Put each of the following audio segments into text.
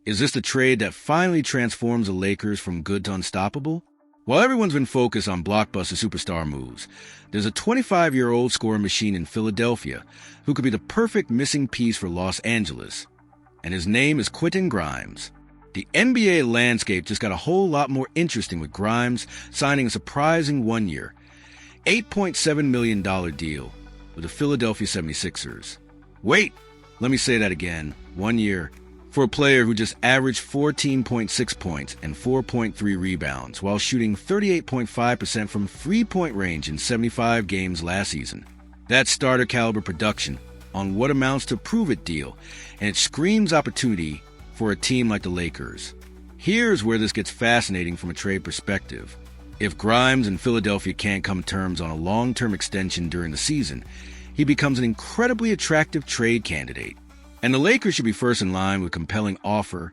Is this the trade that finally transforms the Lakers from good to unstoppable? While everyone's been focused on blockbuster superstar moves, there's a 25-year-old scoring machine in Philadelphia who could be the perfect missing piece for Los Angeles. And his name is Quentin Grimes. The NBA landscape just got a whole lot more interesting with Grimes signing a surprising one-year, $8.7 million deal with the Philadelphia 76ers. Wait, let me say that again. 1 year for a player who just averaged 14.6 points and 4.3 rebounds while shooting 38.5% from three-point range in 75 games last season. That's starter-caliber production on what amounts to a prove-it deal, and it screams opportunity for a team like the Lakers. Here's where this gets fascinating from a trade perspective. If Grimes and Philadelphia can't come to terms on a long-term extension during the season, he becomes an incredibly attractive trade candidate. And the Lakers should be first in line with a compelling offer: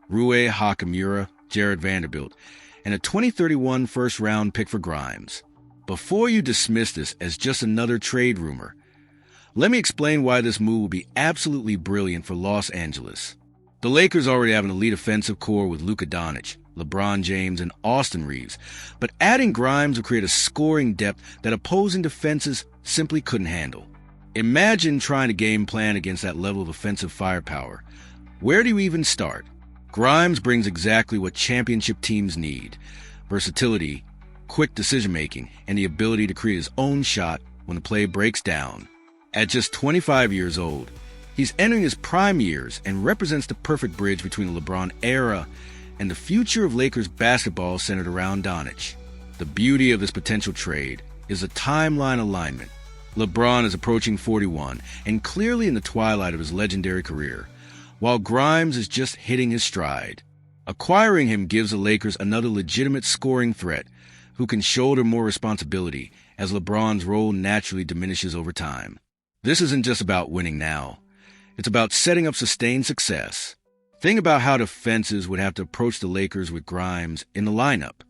Rui Hachimura, Jared Vanderbilt, and a 2031 first-round pick for Grimes. Before you dismiss this as just another trade rumor, let me explain why this move will be absolutely brilliant for Los Angeles. The Lakers already have an elite offensive core with Luka Doncic, LeBron James, and Austin Reeves, but adding Grimes will create a scoring depth that opposing defenses simply couldn't handle. Imagine trying to game plan against that level of offensive firepower. Where do you even start? Grimes brings exactly what championship teams need: versatility, quick decision-making, and the ability to create his own shot when the play breaks down. At just 25 years old, he's entering his prime years and represents the perfect bridge between the LeBron era and the future of Lakers basketball centered around Doncic. The beauty of this potential trade is the timeline alignment. LeBron is approaching 41 and clearly in the twilight of his legendary career, while Grimes is just hitting his stride. Acquiring him gives the Lakers another legitimate scoring threat who can shoulder more responsibility as LeBron's role naturally diminishes over time. This isn't just about winning now. It's about setting up sustained success. Think about how defenses would have to approach the Lakers with Grimes in the lineup.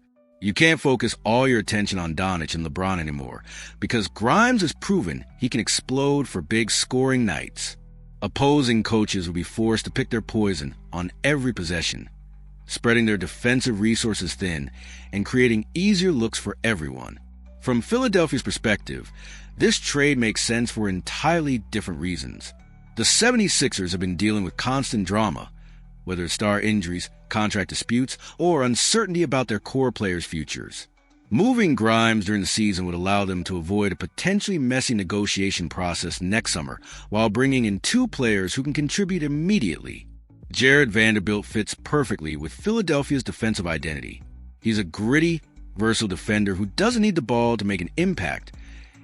You can't focus all your attention on Doncic and LeBron anymore because Grimes has proven he can explode for big scoring nights. Opposing coaches will be forced to pick their poison on every possession, spreading their defensive resources thin and creating easier looks for everyone. From Philadelphia's perspective, this trade makes sense for entirely different reasons. The 76ers have been dealing with constant drama, whether it's star injuries, contract disputes, or uncertainty about their core players' futures. Moving Grimes during the season would allow them to avoid a potentially messy negotiation process next summer while bringing in two players who can contribute immediately. Jared Vanderbilt fits perfectly with Philadelphia's defensive identity. He's a gritty, versatile defender who doesn't need the ball to make an impact,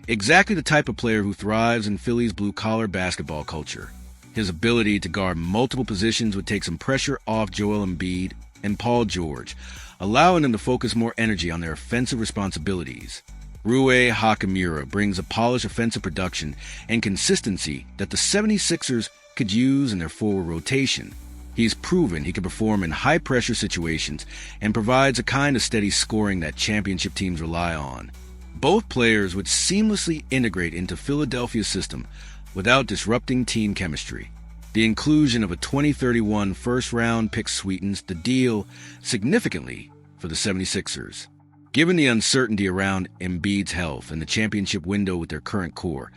exactly the type of player who thrives in Philly's blue-collar basketball culture. His ability to guard multiple positions would take some pressure off Joel Embiid and Paul George, allowing them to focus more energy on their offensive responsibilities. Rui Hachimura brings a polished offensive production and consistency that the 76ers could use in their forward rotation. He's proven he can perform in high-pressure situations and provides a kind of steady scoring that championship teams rely on. Both players would seamlessly integrate into Philadelphia's system without disrupting team chemistry. The inclusion of a 2031 first-round pick sweetens the deal significantly for the 76ers. Given the uncertainty around Embiid's health and the championship window with their current core,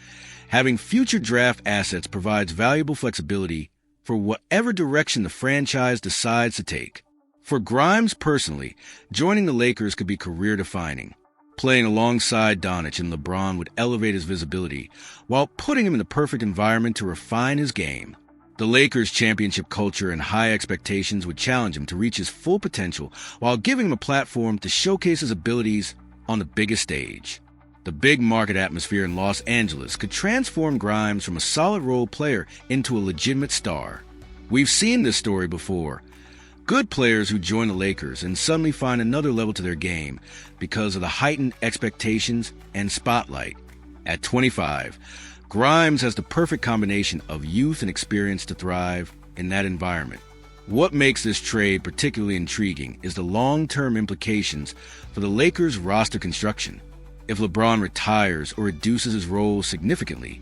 having future draft assets provides valuable flexibility for whatever direction the franchise decides to take. For Grimes personally, joining the Lakers could be career-defining. Playing alongside Doncic and LeBron would elevate his visibility, while putting him in the perfect environment to refine his game. The Lakers' championship culture and high expectations would challenge him to reach his full potential while giving him a platform to showcase his abilities on the biggest stage. The big market atmosphere in Los Angeles could transform Grimes from a solid role player into a legitimate star. We've seen this story before. Good players who join the Lakers and suddenly find another level to their game because of the heightened expectations and spotlight. At 25, Grimes has the perfect combination of youth and experience to thrive in that environment. What makes this trade particularly intriguing is the long-term implications for the Lakers' roster construction. If LeBron retires or reduces his role significantly,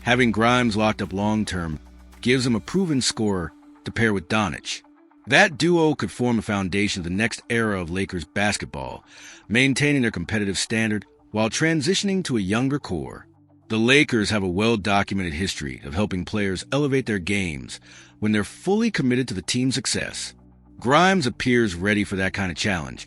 having Grimes locked up long-term gives him a proven scorer to pair with Doncic. That duo could form the foundation of the next era of Lakers basketball, maintaining their competitive standard while transitioning to a younger core. The Lakers have a well-documented history of helping players elevate their games when they're fully committed to the team's success. Grimes appears ready for that kind of challenge,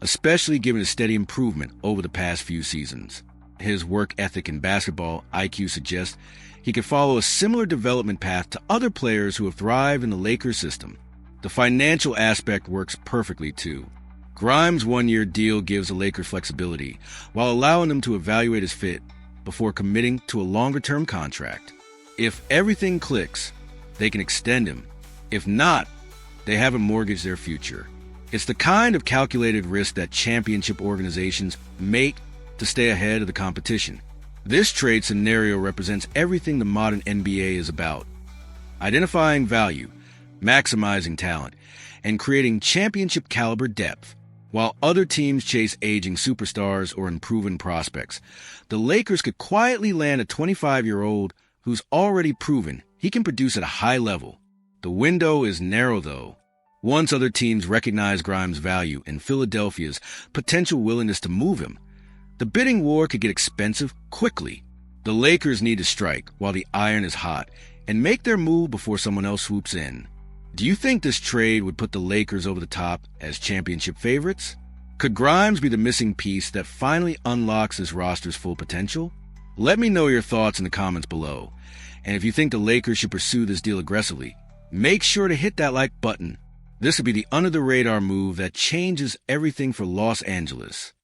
especially given his steady improvement over the past few seasons. His work ethic in basketball IQ suggests he could follow a similar development path to other players who have thrived in the Lakers system. The financial aspect works perfectly, too. Grimes' one-year deal gives the Lakers flexibility, while allowing them to evaluate his fit before committing to a longer-term contract. If everything clicks, they can extend him. If not, they haven't mortgaged their future. It's the kind of calculated risk that championship organizations make to stay ahead of the competition. This trade scenario represents everything the modern NBA is about: identifying value, maximizing talent, and creating championship-caliber depth. While other teams chase aging superstars or unproven prospects, the Lakers could quietly land a 25-year-old who's already proven he can produce at a high level. The window is narrow, though. Once other teams recognize Grimes' value and Philadelphia's potential willingness to move him, the bidding war could get expensive quickly. The Lakers need to strike while the iron is hot and make their move before someone else swoops in. Do you think this trade would put the Lakers over the top as championship favorites? Could Grimes be the missing piece that finally unlocks this roster's full potential? Let me know your thoughts in the comments below. And if you think the Lakers should pursue this deal aggressively, make sure to hit that like button. This would be the under-the-radar move that changes everything for Los Angeles.